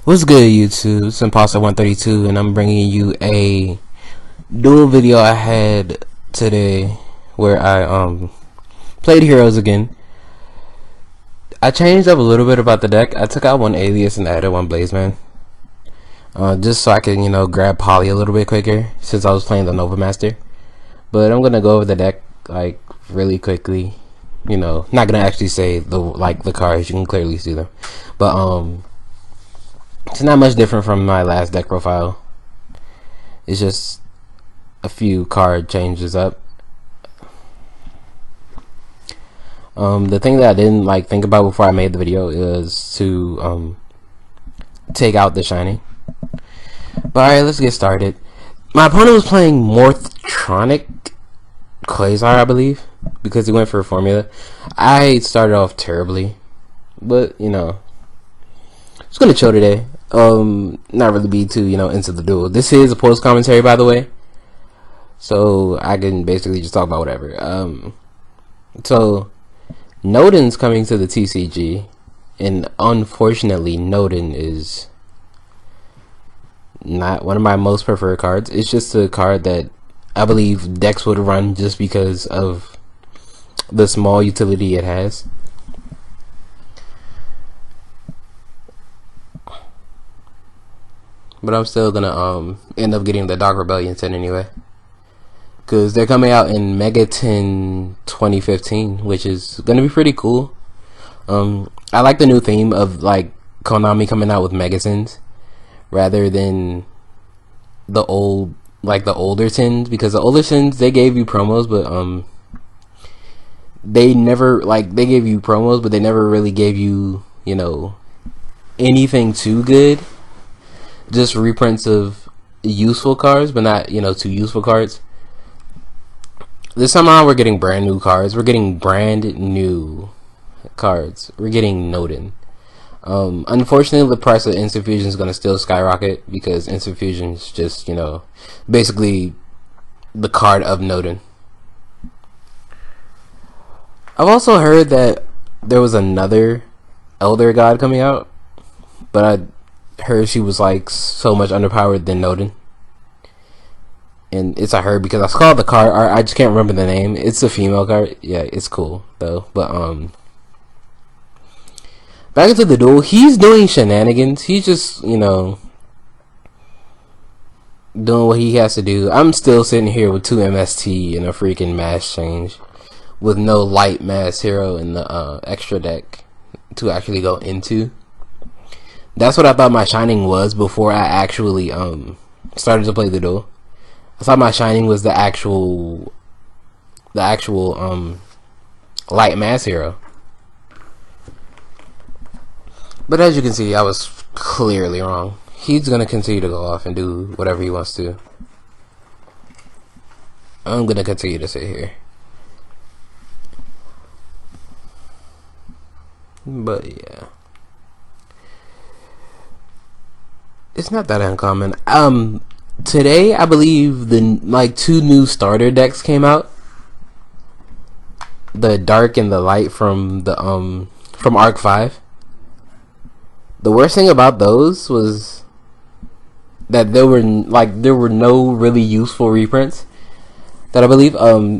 What's good, YouTube? It's Imposter132, and I'm bringing you a dual video I had today where I played Heroes again. I changed up a little bit about the deck. I took out one Alias and added one Blazeman, just so I can grab Poly a little bit quicker since I was playing the Nova Master. But I'm gonna go over the deck like really quickly. Not gonna actually say the cards. You can clearly see them, but it's not much different from my last deck profile. It's just a few card changes up. The thing that I didn't think about before I made the video is to take out the Shining. But alright, let's get started. My opponent was playing Morphtronic Quasar, I believe, because he went for a formula. I started off terribly, but just gonna chill today. Not really be too into the duel. This is a post commentary, by the way, so I can basically just talk about whatever. So Nodin's coming to the TCG, and unfortunately Nodin is not one of my most preferred cards. It's just a card that I believe decks would run just because of the small utility it has. But I'm still gonna end up getting the Dark Rebellion set anyway, because they're coming out in Megaton 2015, which is gonna be pretty cool. I like the new theme of Konami coming out with Megatons rather than the older tins, because the older tins, they gave you promos, but they never they gave you promos, but they never really gave you anything too good. Just reprints of useful cards, but not too useful cards. This time around, we're getting brand new cards. We're getting brand new cards. We're getting Nodin. Unfortunately, the price of Instant Fusion is going to still skyrocket, because Instant Fusion is just basically the card of Nodin. I've also heard that there was another Elder God coming out, but I heard she was so much underpowered than Nodin. And it's a her because I saw the card art. I just can't remember the name. It's a female card. Yeah, it's cool though. But back into the duel. He's doing shenanigans. He's just doing what he has to do. I'm still sitting here with 2 MST and a freaking mass change, with no light mass hero in the extra deck to actually go into. That's what I thought my Shining was before I actually started to play the duel. I thought my Shining was the actual light mass hero. But as you can see, I was clearly wrong. He's gonna continue to go off and do whatever he wants to. I'm gonna continue to sit here. But yeah, it's not that uncommon. Today I believe the 2 new starter decks came out. The Dark and the Light from the from Arc 5. The worst thing about those was that there were no really useful reprints that I believe.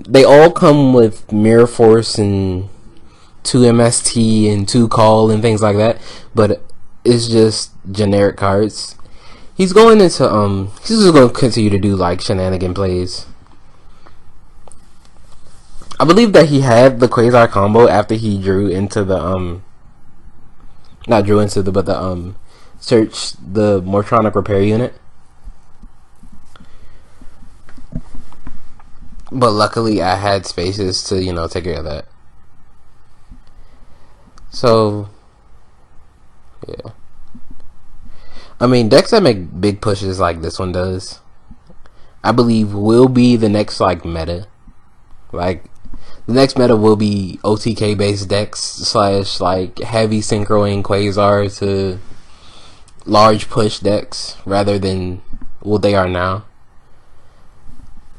They all come with Mirror Force and 2 MST and 2 Call and things like that, but it's just generic cards. He's going into he's just going to continue to do shenanigan plays. I believe that he had the Quasar combo after he drew into the not drew into the, but the search the Morphtronic repair unit. But luckily I had spaces to take care of that. So yeah, I mean, decks that make big pushes like this one does, I believe will be the next meta. The next meta will be OTK based decks / heavy synchroing Quasar to large push decks rather than what they are now.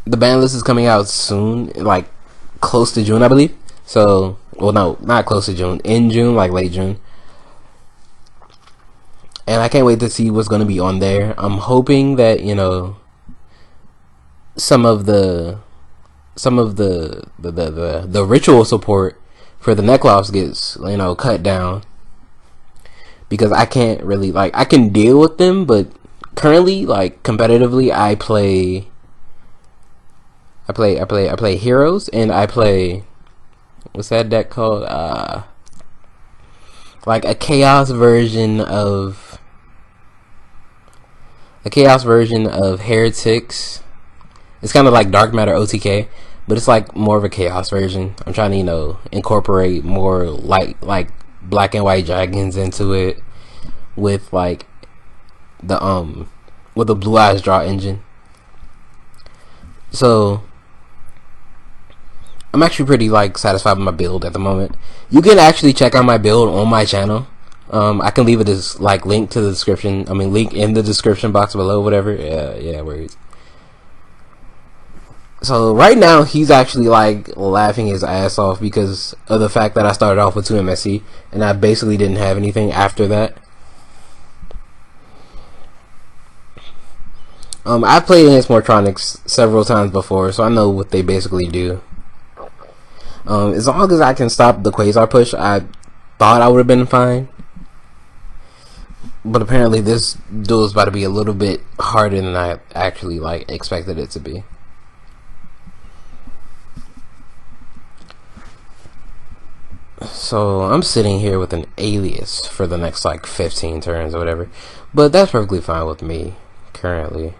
The ban list is coming out soon, close to June, I believe. So, well, no, not close to June. In June, late June. and I can't wait to see what's going to be on there. I'm hoping that, you know, some of the ritual support for the Neclops gets, you know, cut down, because I can't really, like, I can deal with them, but currently, like, competitively, I play heroes, and I play, what's that deck called? Like a chaos version of Heretics. It's kind of like Dark Matter OTK, but it's like more of a chaos version. I'm trying to, you know, incorporate more like black and white dragons into it, with like the Blue Eyes draw engine. So I'm actually pretty, like, satisfied with my build at the moment. You can actually check out my build on my channel. I can leave it as, like, link in the description box below, whatever. Yeah, words. So right now he's actually, like, laughing his ass off because of the fact that I started off with 2 MSC and I basically didn't have anything after that. I've played against Mortronics several times before, so I know what they basically do. As long as I can stop the Quasar push, I thought I would have been fine. But apparently this duel is about to be a little bit harder than I actually, like, expected it to be. So I'm sitting here with an Alias for the next, like, 15 turns or whatever. But that's perfectly fine with me currently.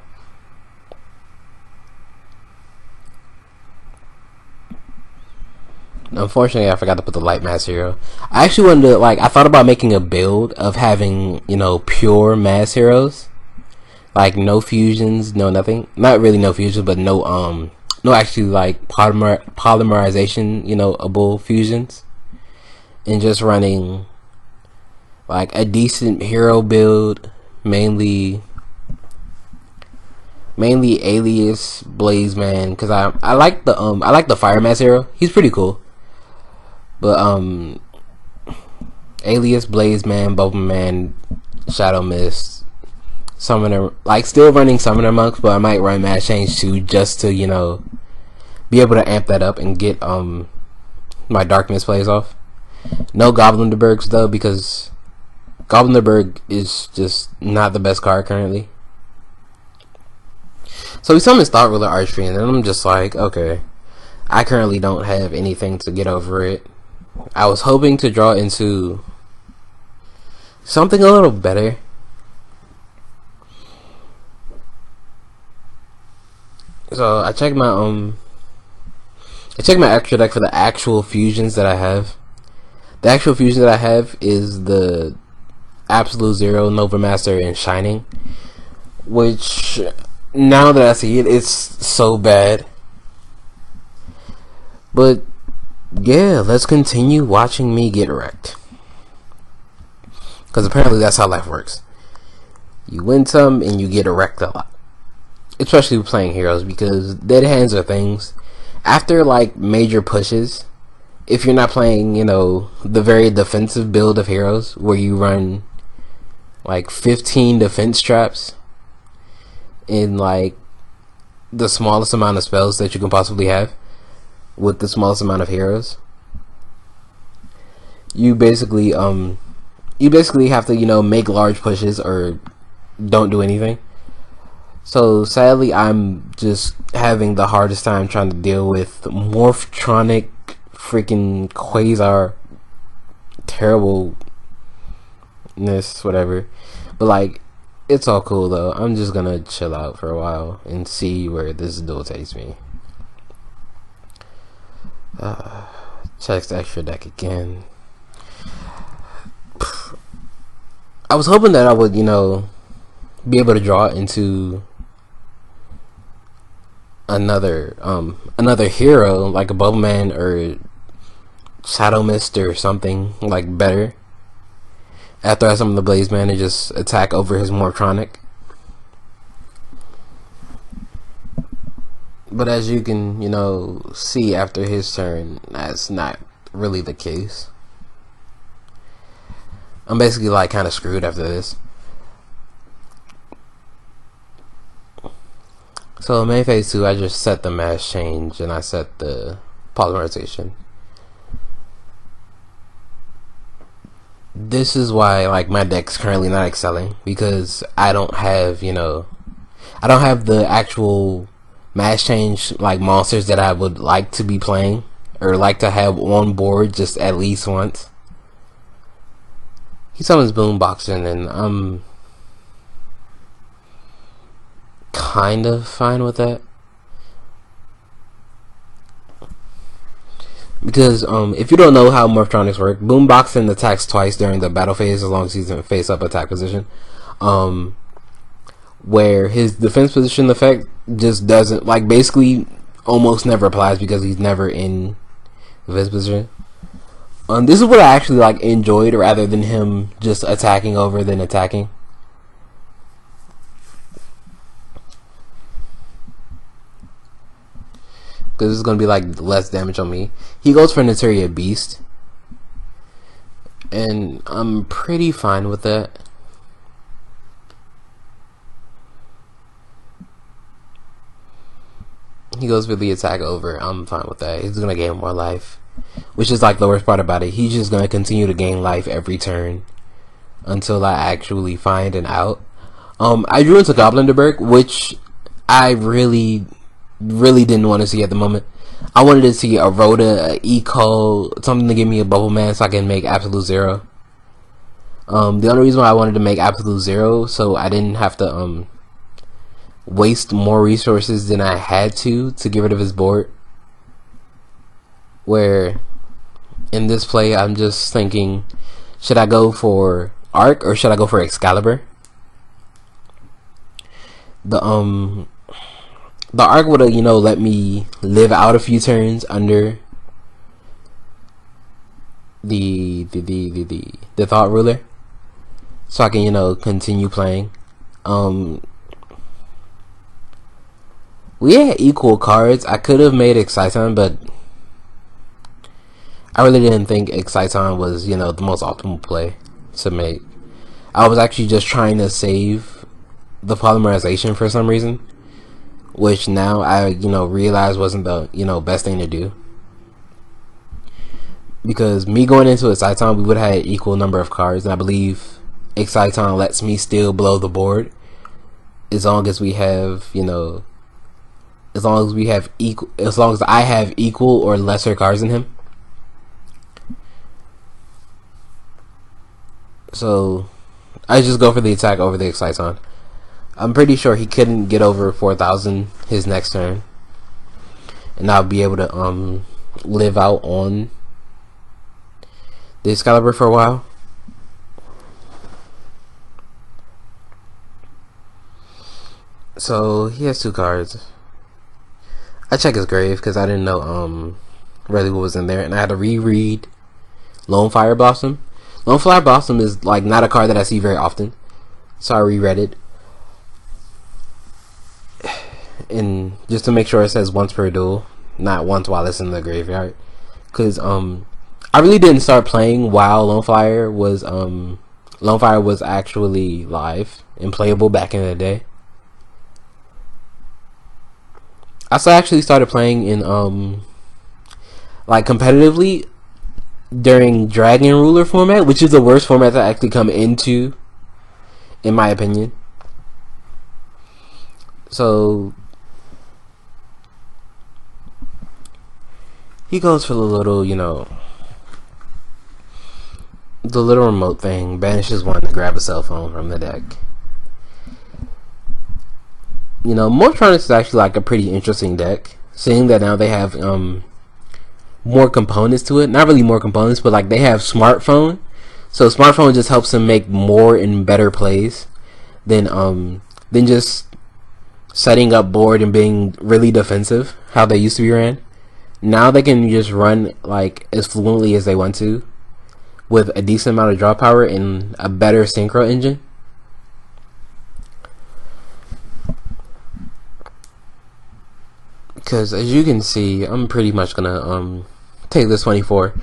Unfortunately, I forgot to put the light mass hero. I actually wanted to, like, I thought about making a build of having, you know, pure mass heroes, like no fusions, no nothing. Not really no fusions, but no actually, like, polymerization, you know, able fusions, and just running like a decent hero build, mainly Alias, Blazeman, because I like the Fire Mass hero. He's pretty cool. But Alias, Blazeman, Bubbleman, Shadow Mist, Summoner, like, still running Summoner Monks, but I might run Mass Change too, just to, you know, be able to amp that up and get my Darkness plays off. No Goblinderbergs though, because Goblinderberg is just not the best card currently. So he summons Thought Ruler Archfiend, and I'm just like, okay, I currently don't have anything to get over it. I was hoping to draw into something a little better. So I checked my extra deck for the actual fusions that I have. The actual fusion that I have is the Absolute Zero, Nova Master, and Shining, which, now that I see it, it's so bad. But yeah, let's continue watching me get wrecked, because apparently that's how life works. You win some and you get wrecked a lot, especially playing heroes, because dead hands are things. After, like, major pushes, if you're not playing, you know, the very defensive build of heroes where you run like 15 defense traps in, like, the smallest amount of spells that you can possibly have with the smallest amount of heroes, you basically have to, you know, make large pushes or don't do anything. So sadly, I'm just having the hardest time trying to deal with Morphtronic, freaking Quasar terribleness, whatever. But, like, it's all cool though. I'm just gonna chill out for a while and see where this duel takes me. Check the extra deck again. I was hoping that I would, you know, be able to draw into another hero, like a Bubbleman or Shadow Mist or something, like, better, after I summon the Blazeman and just attack over his Morphtronic. But as you can, you know, see after his turn, that's not really the case. I'm basically, like, kind of screwed after this. So main phase 2, I just set the mass change and I set the polymerization. This is why like my deck's currently not excelling, because I don't have, I don't have the actual mass change like monsters that I would like to be playing or like to have on board just at least once. He summons Boomboxer and I'm kind of fine with that. Because if you don't know how Morphtronics work, Boomboxer attacks twice during the battle phase as long as he's in face up attack position. Where his defense position effect just doesn't, like, basically almost never applies because he's never in defense position. This is what I actually like enjoyed, rather than him just attacking over than attacking. Because this is going to be like less damage on me. He goes for Neteria Beast, and I'm pretty fine with that. He goes for the attack over. I'm fine with that. He's going to gain more life, which is like the worst part about it. He's just going to continue to gain life every turn until I actually find an out. I drew into Goblinderberg, which I really didn't want to see at the moment. I wanted to see a Rhoda, a Eco, something to give me a Bubble Man so I can make Absolute Zero. The only reason why I wanted to make Absolute Zero so I didn't have to waste more resources than I had to get rid of his board. Where in this play I'm just thinking, should I go for Arc or should I go for Excalibur? The Arc would have, let me live out a few turns under the Thought Ruler, so I can, continue playing. We had equal cards. I could have made Exciton, but I really didn't think Exciton was, the most optimal play to make. I was actually just trying to save the polymerization for some reason, which now I realize wasn't the best thing to do, because me going into Exciton, we would have had equal number of cards, and I believe Exciton lets me still blow the board as long as we have as long as I have equal or lesser cards than him. So I just go for the attack over the Exciton. I'm pretty sure he couldn't get over 4,000 his next turn, and I'll be able to live out on the Excalibur for a while. So he has 2 cards. I check his grave because I didn't know really what was in there, and I had to reread Lone Fire Blossom. Lone Fire Blossom is like not a card that I see very often, so I reread it. And just to make sure it says once per duel, not once while it's in the graveyard, because I really didn't start playing while Lone Fire was actually live and playable back in the day. I actually started playing in like competitively during Dragon Ruler format, which is the worst format to actually come into, in my opinion. So he goes for the little, the little remote thing, banishes 1 to grab a cell phone from the deck. Morphtronics is actually like a pretty interesting deck, seeing that now they have more components to it. Not really more components, but like they have Smartphone. So Smartphone just helps them make more and better plays than just setting up board and being really defensive how they used to be ran. Now they can just run like as fluently as they want to, with a decent amount of draw power and a better synchro engine. Because as you can see, I'm pretty much gonna take this 24.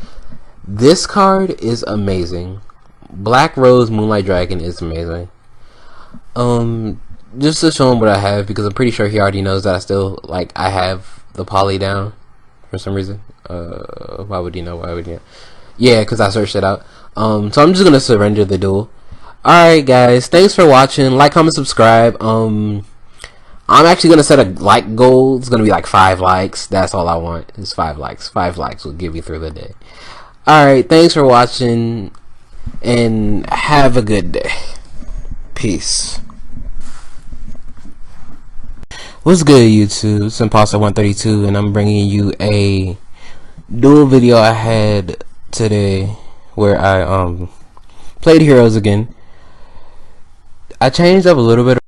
This card is amazing. Black Rose Moonlight Dragon is amazing. just to show him what I have, because I'm pretty sure he already knows that I have the poly down for some reason. Why would he know? Why would he know? Yeah, because I searched it out. So I'm just gonna surrender the duel. Alright guys, thanks for watching. Like, comment, subscribe. I'm actually gonna set a like goal. It's gonna be like 5 likes. That's all I want, is 5 likes. 5 likes will get me through the day. Alright, thanks for watching, and have a good day. Peace. What's good, YouTube? It's Imposter132, and I'm bringing you a dual video I had today where I played Heroes again. I changed up a little bit